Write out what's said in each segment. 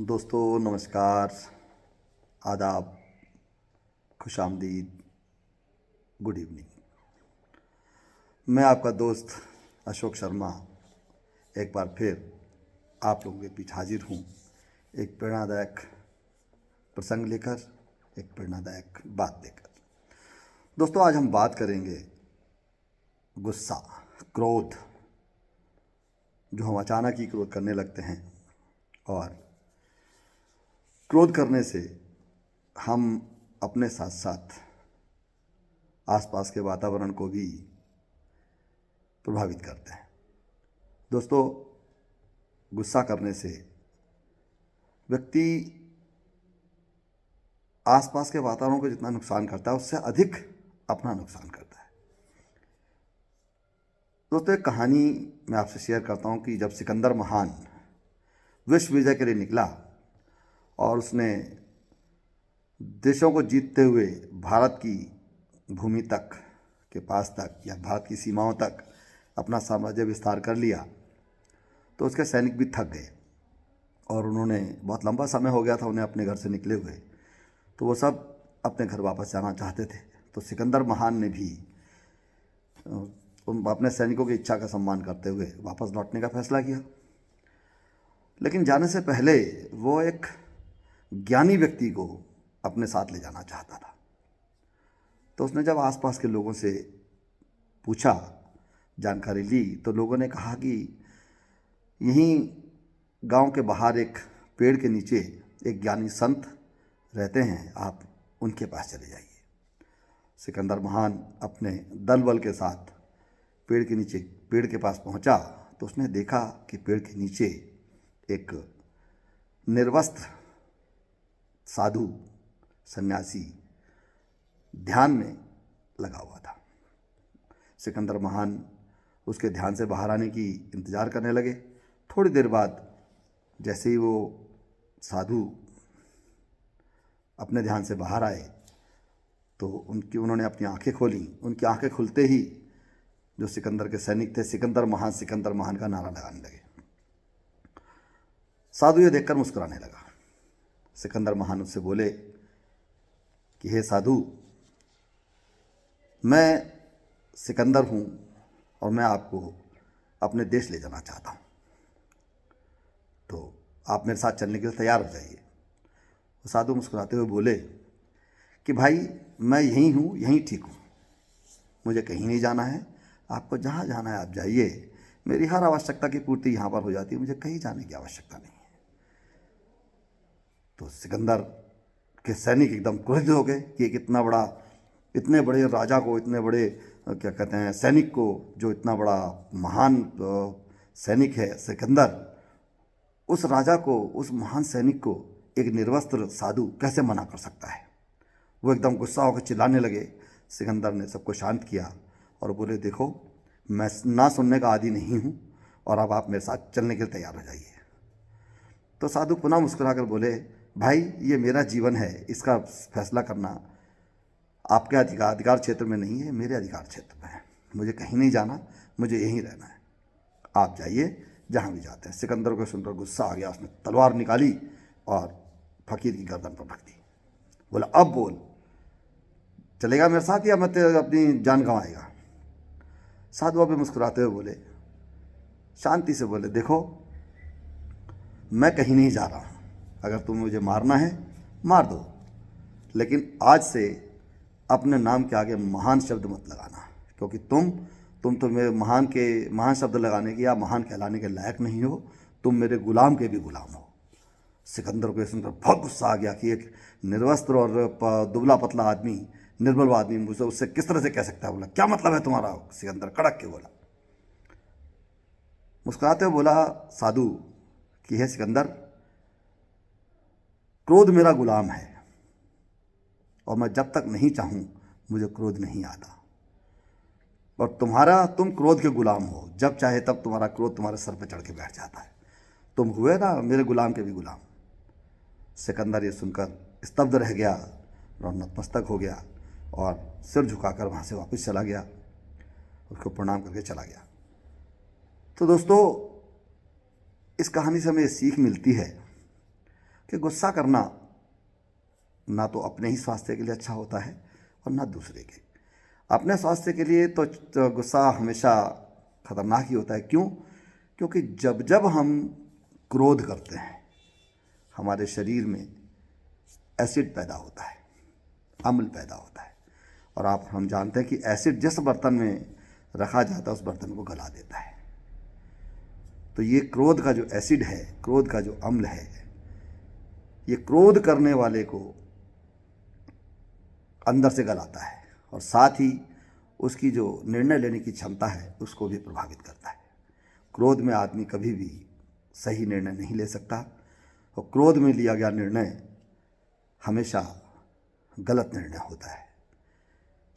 दोस्तों नमस्कार, आदाब, खुशामदीद, गुड इवनिंग। मैं आपका दोस्त अशोक शर्मा एक बार फिर आप लोगों के बीच हाजिर हूँ एक प्रेरणादायक प्रसंग लेकर, एक प्रेरणादायक बात लेकर। दोस्तों आज हम बात करेंगे गुस्सा, क्रोध, जो हम अचानक ही क्रोध करने लगते हैं और क्रोध करने से हम अपने साथ साथ आसपास के वातावरण को भी प्रभावित करते हैं। दोस्तों गुस्सा करने से व्यक्ति आसपास के वातावरण को जितना नुकसान करता है उससे अधिक अपना नुकसान करता है। दोस्तों एक कहानी मैं आपसे शेयर करता हूँ कि जब सिकंदर महान विश्व विजय के लिए निकला और उसने देशों को जीतते हुए भारत की भूमि तक के पास तक या भारत की सीमाओं तक अपना साम्राज्य विस्तार कर लिया, तो उसके सैनिक भी थक गए और उन्होंने बहुत लंबा समय हो गया था उन्हें अपने घर से निकले हुए, तो वो सब अपने घर वापस जाना चाहते थे। तो सिकंदर महान ने भी अपने सैनिकों की इच्छा का सम्मान करते हुए वापस लौटने का फैसला किया। लेकिन जाने से पहले वो एक ज्ञानी व्यक्ति को अपने साथ ले जाना चाहता था। तो उसने जब आसपास के लोगों से पूछा, जानकारी ली, तो लोगों ने कहा कि यहीं गांव के बाहर एक पेड़ के नीचे एक ज्ञानी संत रहते हैं, आप उनके पास चले जाइए। सिकंदर महान अपने दल बल के साथ पेड़ के पास पहुंचा तो उसने देखा कि पेड़ के नीचे एक निर्वस्त्र साधु सन्यासी ध्यान में लगा हुआ था। सिकंदर महान उसके ध्यान से बाहर आने की इंतज़ार करने लगे। थोड़ी देर बाद जैसे ही वो साधु अपने ध्यान से बाहर आए तो उन्होंने अपनी आंखें खोली। उनकी आंखें खुलते ही जो सिकंदर के सैनिक थे, सिकंदर महान का नारा लगाने लगे। साधु ये देखकर मुस्कुराने लगा। सिकंदर महान उससे बोले कि हे साधु, मैं सिकंदर हूँ और मैं आपको अपने देश ले जाना चाहता हूँ, तो आप मेरे साथ चलने के लिए तैयार हो जाइए। साधु मुस्कुराते हुए बोले कि भाई मैं यहीं हूँ, यहीं ठीक हूँ, मुझे कहीं नहीं जाना है, आपको जहाँ जाना है आप जाइए, मेरी हर आवश्यकता की पूर्ति यहाँ पर हो जाती है, मुझे कहीं जाने की आवश्यकता नहीं है। तो सिकंदर के सैनिक एकदम क्रोधित हो गए कि एक इतने बड़े राजा को, इतने बड़े क्या कहते हैं सैनिक को, जो इतना बड़ा महान सैनिक है सिकंदर, उस राजा को, उस महान सैनिक को एक निर्वस्त्र साधु कैसे मना कर सकता है। वो एकदम गुस्सा होकर चिल्लाने लगे। सिकंदर ने सबको शांत किया और बोले देखो, मैं ना सुनने का आदी नहीं हूँ और अब आप मेरे साथ चलने के लिए तैयार हो जाइए। तो साधु पुनः मुस्कुरा कर बोले भाई ये मेरा जीवन है, इसका फैसला करना आपके अधिकार क्षेत्र में नहीं है, मेरे अधिकार क्षेत्र में है, मुझे कहीं नहीं जाना, मुझे यहीं रहना है, आप जाइए जहाँ भी जाते हैं। सिकंदर को सुनकर गुस्सा आ गया, उसने तलवार निकाली और फकीर की गर्दन पर रख दी। बोला अब बोल, चलेगा मेरे साथ या मैं तेरे अपनी जान गंवाएगा। साधु अभी मुस्कुराते हुए बोले, शांति से बोले देखो मैं कहीं नहीं जा रहा हूँ, अगर तुम्हें मुझे मारना है मार दो, लेकिन आज से अपने नाम के आगे महान शब्द मत लगाना, क्योंकि तुम तो मेरे महान शब्द लगाने के या महान कहलाने के लायक नहीं हो, तुम मेरे गुलाम के भी गुलाम हो। सिकंदर को सुनकर बहुत गुस्सा आ गया कि एक निर्वस्त्र और दुबला पतला आदमी, निर्बल आदमी मुझसे उससे किस तरह से कह सकता है। बोला क्या मतलब है तुम्हारा। सिकंदर कड़क के बोला, मुस्कुराते हुए बोला साधु कि हे सिकंदर, क्रोध मेरा गुलाम है और मैं जब तक नहीं चाहूं मुझे क्रोध नहीं आता, और तुम क्रोध के गुलाम हो, जब चाहे तब तुम्हारा क्रोध तुम्हारे सर पे चढ़ के बैठ जाता है, तुम हुए ना मेरे गुलाम के भी गुलाम। सिकंदर ये सुनकर स्तब्ध रह गया और नतमस्तक हो गया और सिर झुकाकर वहाँ से वापस चला गया, उसको प्रणाम करके चला गया। तो दोस्तों इस कहानी से हमें सीख मिलती है कि गुस्सा करना ना तो अपने ही स्वास्थ्य के लिए अच्छा होता है और ना दूसरे के। अपने स्वास्थ्य के लिए तो गुस्सा हमेशा खतरनाक ही होता है। क्यों? क्योंकि जब जब हम क्रोध करते हैं हमारे शरीर में एसिड पैदा होता है, अम्ल पैदा होता है, और हम जानते हैं कि एसिड जिस बर्तन में रखा जाता है उस बर्तन को गला देता है। तो ये क्रोध का जो एसिड है, क्रोध का जो अम्ल है, ये क्रोध करने वाले को अंदर से गलाता है और साथ ही उसकी जो निर्णय लेने की क्षमता है उसको भी प्रभावित करता है। क्रोध में आदमी कभी भी सही निर्णय नहीं ले सकता और क्रोध में लिया गया निर्णय हमेशा गलत निर्णय होता है।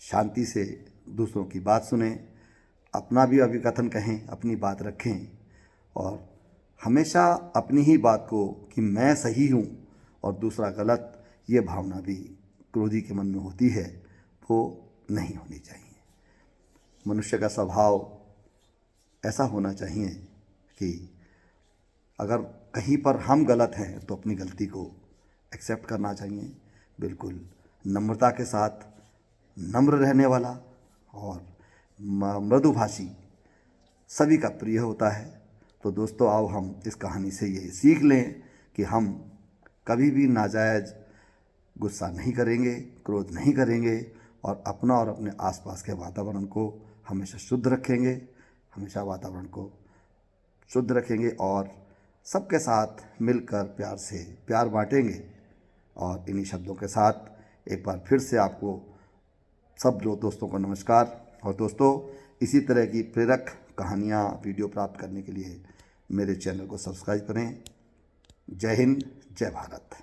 शांति से दूसरों की बात सुने, अपना भी अभिकथन कहें, अपनी बात रखें और हमेशा अपनी ही बात को कि मैं सही हूँ और दूसरा गलत, ये भावना भी क्रोधी के मन में होती है, वो नहीं होनी चाहिए। मनुष्य का स्वभाव ऐसा होना चाहिए कि अगर कहीं पर हम गलत हैं तो अपनी गलती को एक्सेप्ट करना चाहिए, बिल्कुल नम्रता के साथ, नम्र रहने वाला और मृदुभाषी सभी का प्रिय होता है। तो दोस्तों, आओ हम इस कहानी से ये सीख लें कि हम कभी भी नाजायज़ गुस्सा नहीं करेंगे, क्रोध नहीं करेंगे और अपना और अपने आसपास के वातावरण को हमेशा शुद्ध रखेंगे, हमेशा वातावरण को शुद्ध रखेंगे और सबके साथ मिलकर प्यार से प्यार बांटेंगे। और इन्हीं शब्दों के साथ एक बार फिर से आपको सब दोस्तों को नमस्कार। और दोस्तों, इसी तरह की प्रेरक कहानियाँ वीडियो प्राप्त करने के लिए मेरे चैनल को सब्सक्राइब करें। जय हिंद, जय भारत।